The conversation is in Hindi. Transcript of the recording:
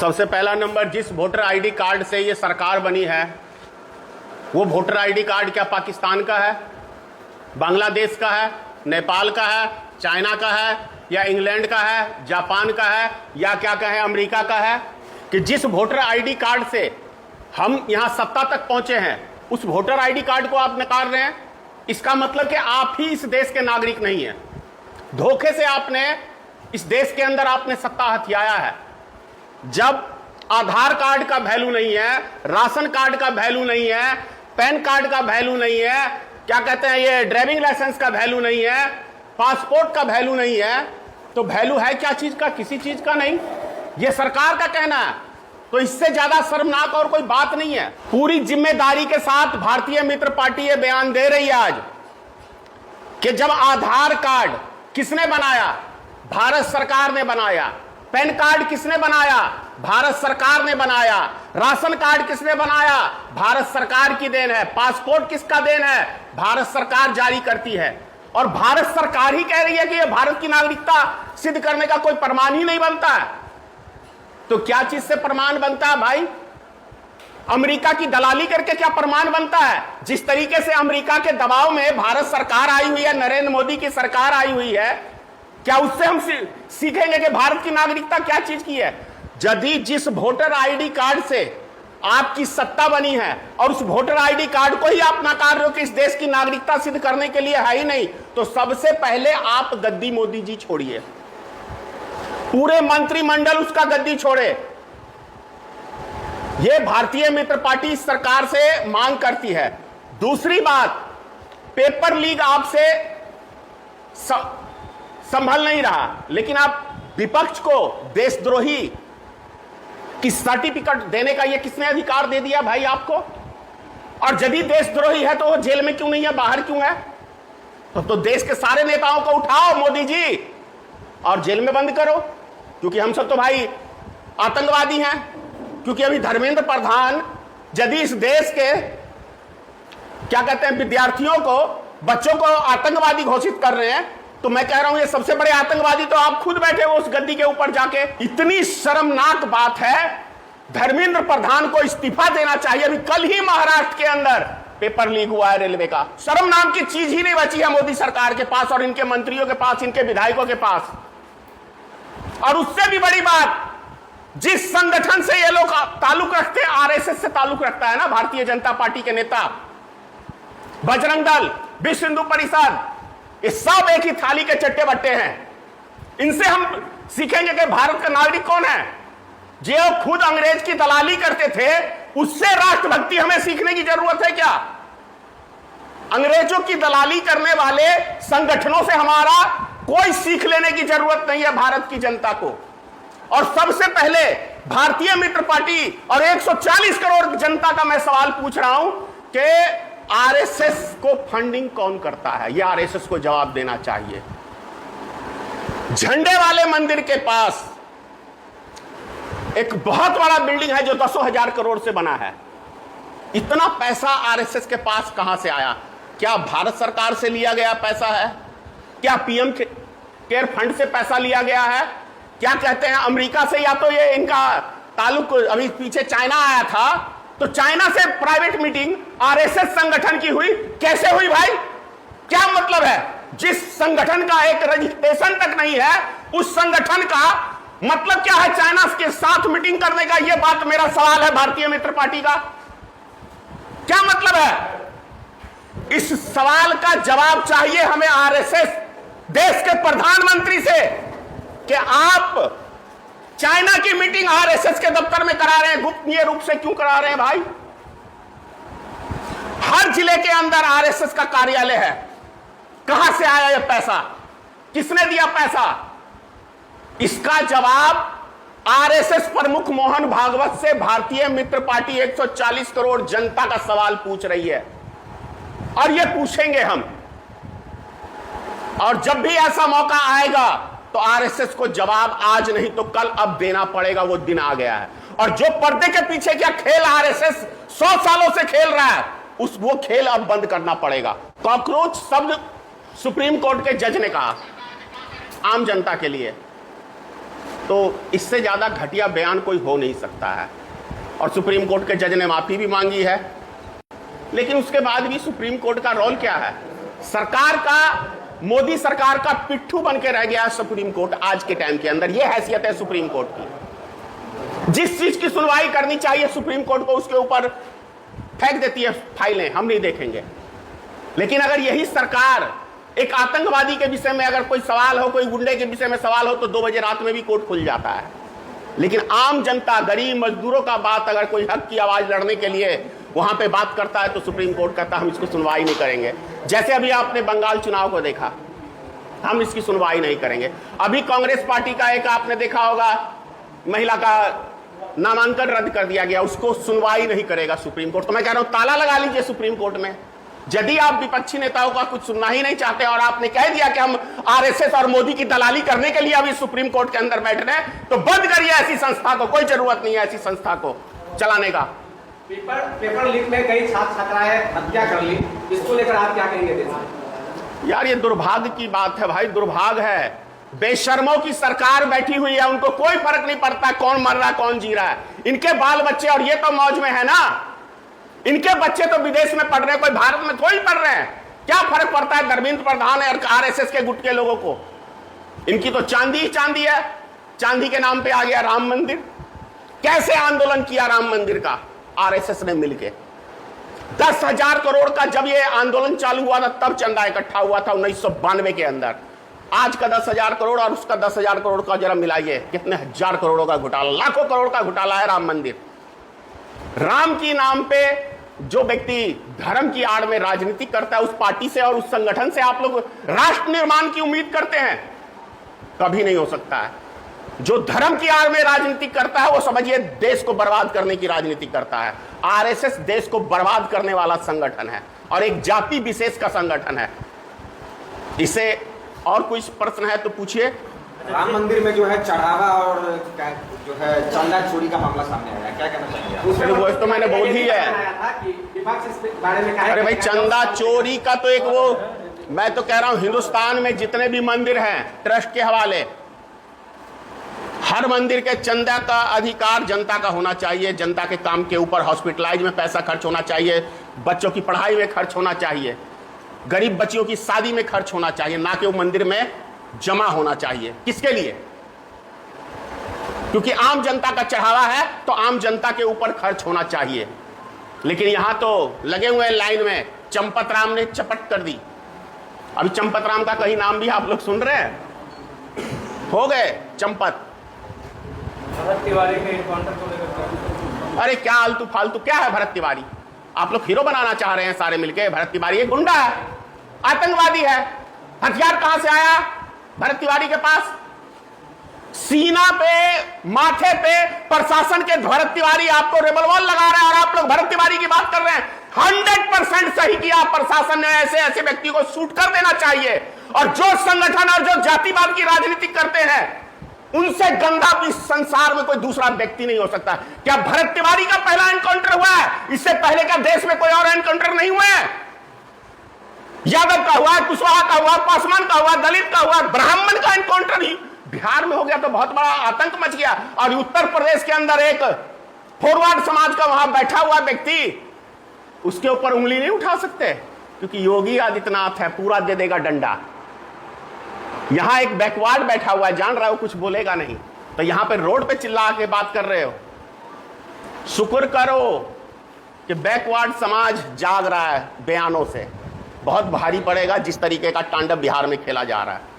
सबसे पहला नंबर, जिस वोटर आईडी कार्ड से ये सरकार बनी है वो वोटर आईडी कार्ड क्या पाकिस्तान का है, बांग्लादेश का है, नेपाल का है, चाइना का है, या इंग्लैंड का है, जापान का है, या क्या कहें अमेरिका का है? कि जिस वोटर आईडी कार्ड से हम यहां सत्ता तक पहुंचे हैं उस वोटर आईडी कार्ड को आप नकार रहे हैं। इसका मतलब कि आप ही इस देश के नागरिक नहीं हैं। धोखे से आपने इस देश के अंदर आपने सत्ता हथियाया है। जब आधार कार्ड का वैल्यू नहीं है, राशन कार्ड का वैल्यू नहीं है, पैन कार्ड का वैल्यू नहीं है, क्या कहते हैं ये ड्राइविंग लाइसेंस का वैल्यू नहीं है, पासपोर्ट का वैल्यू नहीं है, तो वैल्यू है क्या चीज का? किसी चीज का नहीं। ये सरकार का कहना है, तो इससे ज्यादा शर्मनाक और कोई बात नहीं है। पूरी जिम्मेदारी के साथ भारतीय मित्र पार्टी ये बयान दे रही है आज कि जब आधार कार्ड किसने बनाया? भारत सरकार ने बनाया। पैन कार्ड किसने बनाया? भारत सरकार ने बनाया। राशन कार्ड किसने बनाया? भारत सरकार की देन है। पासपोर्ट किसका देन है? भारत सरकार जारी करती है। और भारत सरकार ही कह रही है कि यह भारत की नागरिकता सिद्ध करने का कोई प्रमाण ही नहीं बनता है। तो क्या चीज से प्रमाण बनता है भाई? अमेरिका की दलाली करके क्या प्रमाण बनता है? जिस तरीके से अमेरिका के दबाव में भारत सरकार आई हुई है, नरेंद्र मोदी की सरकार आई हुई है, क्या उससे हम सीखेंगे कि भारत की नागरिकता क्या चीज की है? यदि जिस वोटर आईडी कार्ड से आपकी सत्ता बनी है और उस वोटर आईडी कार्ड को ही आप नकार रहे हो कि इस देश की नागरिकता सिद्ध करने के लिए है ही नहीं, तो सबसे पहले आप गद्दी मोदी जी छोड़िए, पूरे मंत्रिमंडल उसका गद्दी छोड़े। यह भारतीय मित्र पार्टी इस सरकार से मांग करती है। दूसरी बात, पेपर लीक आपसे संभल नहीं रहा, लेकिन आप विपक्ष को देशद्रोही की सर्टिफिकेट देने का ये किसने अधिकार दे दिया भाई आपको? और यदि देशद्रोही है तो वो जेल में क्यों नहीं है, बाहर क्यों है? तो देश के सारे नेताओं को उठाओ मोदी जी और जेल में बंद करो, क्योंकि हम सब तो भाई आतंकवादी हैं। क्योंकि अभी धर्मेंद्र प्रधान यदि इस देश के क्या कहते हैं विद्यार्थियों को, बच्चों को आतंकवादी घोषित कर रहे हैं, तो मैं कह रहा हूं ये सबसे बड़े आतंकवादी तो आप खुद बैठे हो उस गद्दी के ऊपर जाके। इतनी शर्मनाक बात है, धर्मेंद्र प्रधान को इस्तीफा देना चाहिए। अभी कल ही महाराष्ट्र के अंदर पेपर लीक हुआ है रेलवे का। शर्म नाम की चीज ही नहीं बची है मोदी सरकार के पास और इनके मंत्रियों के पास, इनके विधायकों के पास। और उससे भी बड़ी बात, जिस संगठन से ये लोग ताल्लुक रखते हैं, आरएसएस से ताल्लुक रखता है ना भारतीय जनता पार्टी के नेता, बजरंग दल, विश्व हिंदू परिषद, ये सब एक ही थाली के चट्टे बट्टे हैं। इनसे हम सीखेंगे कि भारत का नागरिक कौन है। जो खुद अंग्रेज की दलाली करते थे, उससे राष्ट्रभक्ति हमें सीखने की जरूरत है क्या? अंग्रेजों की दलाली करने वाले संगठनों से हमारा कोई सीख लेने की जरूरत नहीं है भारत की जनता को। और सबसे पहले भारतीय मित्र पार्टी और 140 करोड़ जनता का मैं सवाल पूछ रहा हूं कि आरएसएस को फंडिंग कौन करता है? यह आरएसएस को जवाब देना चाहिए। झंडे वाले मंदिर के पास एक बहुत बड़ा बिल्डिंग है जो 10,000 करोड़ से बना है। इतना पैसा आरएसएस के पास कहां से आया? क्या भारत सरकार से लिया गया पैसा है? क्या पीएम केयर फंड से पैसा लिया गया है? क्या कहते हैं अमेरिका से? या तो ये इनका ताल्लुक अभी पीछे चाइना आया था, तो चाइना से प्राइवेट मीटिंग आरएसएस संगठन की हुई। कैसे हुई भाई? क्या मतलब है? जिस संगठन का एक रजिस्ट्रेशन तक नहीं है, उस संगठन का मतलब क्या है चाइना के साथ मीटिंग करने का? यह बात मेरा सवाल है भारतीय मित्र पार्टी का। क्या मतलब है? इस सवाल का जवाब चाहिए हमें आरएसएस देश के प्रधानमंत्री से कि आप चाइना की मीटिंग आरएसएस के दफ्तर में करा रहे हैं, गुप्तनीय रूप से क्यों करा रहे हैं भाई? हर जिले के अंदर आरएसएस का कार्यालय है। कहां से आया यह पैसा? किसने दिया पैसा? इसका जवाब आरएसएस प्रमुख मोहन भागवत से भारतीय मित्र पार्टी 140 करोड़ जनता का सवाल पूछ रही है और यह पूछेंगे हम। और जब भी ऐसा मौका आएगा तो आरएसएस को जवाब आज नहीं तो कल अब देना पड़ेगा। वो दिन आ गया है। और जो पर्दे के पीछे क्या खेल आरएसएस 100 सालों से खेल रहा है, वो खेल अब बंद करना पड़ेगा। कॉकरोच शब्द सुप्रीम कोर्ट के जज ने कहा आम जनता के लिए, तो तो इससे ज़्यादा घटिया बयान कोई हो नहीं सकता है। और सुप्रीम कोर्ट के जज ने माफ़ी भी मांगी है, लेकिन उसके बाद भी सुप्रीम कोर्ट का रोल क्या है? सरकार का, मोदी सरकार का पिट्ठू बन के रह गया है सुप्रीम कोर्ट आज के टाइम के अंदर। यह हैसियत है सुप्रीम कोर्ट की। जिस चीज की सुनवाई करनी चाहिए सुप्रीम कोर्ट को, उसके ऊपर फेंक देती है फाइलें, हम नहीं देखेंगे। लेकिन अगर यही सरकार एक आतंकवादी के विषय में अगर कोई सवाल हो, कोई गुंडे के विषय में सवाल हो, तो 2 बजे रात में भी कोर्ट खुल जाता है। लेकिन आम जनता, गरीब मजदूरों का बात अगर कोई हक की आवाज लड़ने के लिए वहां पे बात करता है तो सुप्रीम कोर्ट कहता है हम इसकी सुनवाई नहीं करेंगे। जैसे अभी आपने बंगाल चुनाव को देखा, हम इसकी सुनवाई नहीं करेंगे। अभी कांग्रेस पार्टी का एक आपने देखा होगा, महिला का नामांकन रद्द कर दिया गया, उसको सुनवाई नहीं करेगा सुप्रीम कोर्ट। तो मैं कह रहा हूं ताला लगा लीजिए सुप्रीम कोर्ट में। यदि आप विपक्षी नेताओं का कुछ सुनना ही नहीं चाहते और आपने कह दिया कि हम आरएसएस और मोदी की दलाली करने के लिए अभी सुप्रीम कोर्ट के अंदर बैठ रहे हैं, तो बंद करिए ऐसी संस्था को। कोई जरूरत नहीं है ऐसी संस्था को चलाने का। पेपर लीक में कई छात्र छात्राएं हत्या कर ली, इसको लेकर आप क्या कहेंगे? यार ये दुर्भाग्य की बात है भाई, दुर्भाग्य है। बेशर्मों की सरकार बैठी हुई है, उनको कोई फर्क नहीं पड़ता कौन मर रहा है कौन जी रहा है। इनके बाल बच्चे, और ये तो मौज में है ना, इनके बच्चे तो विदेश में पढ़ रहे हैं, कोई भारत में थोड़ी पढ़ रहे हैं। क्या फर्क पड़ता है धर्मेंद्र प्रधान और आरएसएस के गुट के लोगों को? इनकी तो चांदी ही चांदी है। चांदी के नाम पे आ गया राम मंदिर। कैसे आंदोलन किया राम मंदिर का आरएसएस ने मिलकर? 10,000 करोड़ का जब ये आंदोलन चालू हुआ था तब चंदा इकट्ठा हुआ था 1992 के अंदर। आज का 10,000 करोड़ और उसका 10,000 करोड़ का जरा मिलाइए, कितने हजार करोड़ों का घोटाला, लाखों करोड़ का घोटाला है राम मंदिर। राम की नाम पे जो व्यक्ति धर्म की आड़ में राजनीति करता है, उस पार्टी से और उस संगठन से आप लोग राष्ट्र निर्माण की उम्मीद करते हैं? कभी नहीं हो सकता है। जो धर्म की आड़ में राजनीति करता है वो समझिए देश को बर्बाद करने की राजनीति करता है। आरएसएस देश को बर्बाद करने वाला संगठन है और एक जाति विशेष का संगठन है। इसे और कोई प्रश्न है तो पूछिए। राम मंदिर में जो है चढ़ावा और जो है चंदा चोरी का मामला सामने आया, क्या कहना चाहिए? वो तो मैंने बोल ही है। अरे भाई चंदा चोरी का तो एक वो, मैं तो कह रहा हूं हिंदुस्तान में जितने भी मंदिर हैं ट्रस्ट के हवाले, हर मंदिर के चंदा का अधिकार जनता का होना चाहिए। जनता के काम के ऊपर हॉस्पिटलाइज में पैसा खर्च होना चाहिए, बच्चों की पढ़ाई में खर्च होना चाहिए, गरीब बच्चियों की शादी में खर्च होना चाहिए, ना कि वो मंदिर में जमा होना चाहिए। किसके लिए? क्योंकि आम जनता का चढ़ावा है तो आम जनता के ऊपर खर्च होना चाहिए। लेकिन यहां तो लगे हुए लाइन में, चंपत राम ने चपट कर दी। अभी चंपत राम का कहीं नाम भी आप लोग सुन रहे हैं? हो गए चंपत। भरत तिवारी के एनकाउंटर को लेकर अरे क्या आलतू फालतू, क्या है भरत तिवारी? आप लोग हीरो बनाना चाह रहे हैं सारे मिलके। भरत तिवारी एक गुंडा है, आतंकवादी है। हथियार कहां से आया भरत तिवारी के पास? सीना पे, माथे पे प्रशासन के भरत तिवारी आपको रिवॉल्वर लगा रहा है और आप लोग भरत तिवारी की बात कर रहे हैं। 100% सही किया प्रशासन ने। ऐसे व्यक्ति को शूट कर देना चाहिए। और जो संगठन और जो जातिवाद की राजनीति करते हैं उनसे गंदा इस संसार में कोई दूसरा व्यक्ति नहीं हो सकता। क्या भरत तिवारी का पहला एनकाउंटर हुआ है? इससे पहले का देश में कोई और एनकाउंटर नहीं हुआ है? यादव का हुआ, कुशवाहा का हुआ, पासवान का हुआ, दलित का हुआ, ब्राह्मण का एनकाउंटर ही बिहार में हो गया तो बहुत बड़ा आतंक मच गया। और उत्तर प्रदेश के अंदर एक फॉरवर्ड समाज का वहां बैठा हुआ व्यक्ति, उसके ऊपर उंगली नहीं उठा सकते क्योंकि योगी आदित्यनाथ है, पूरा दे देगा डंडा। यहां एक बैकवर्ड बैठा हुआ है, जान रहा हो कुछ बोलेगा नहीं, तो यहां पे रोड पे चिल्ला के बात कर रहे हो। शुक्र करो कि बैकवर्ड समाज जाग रहा है बयानों से। बहुत भारी पड़ेगा जिस तरीके का तांडव बिहार में खेला जा रहा है।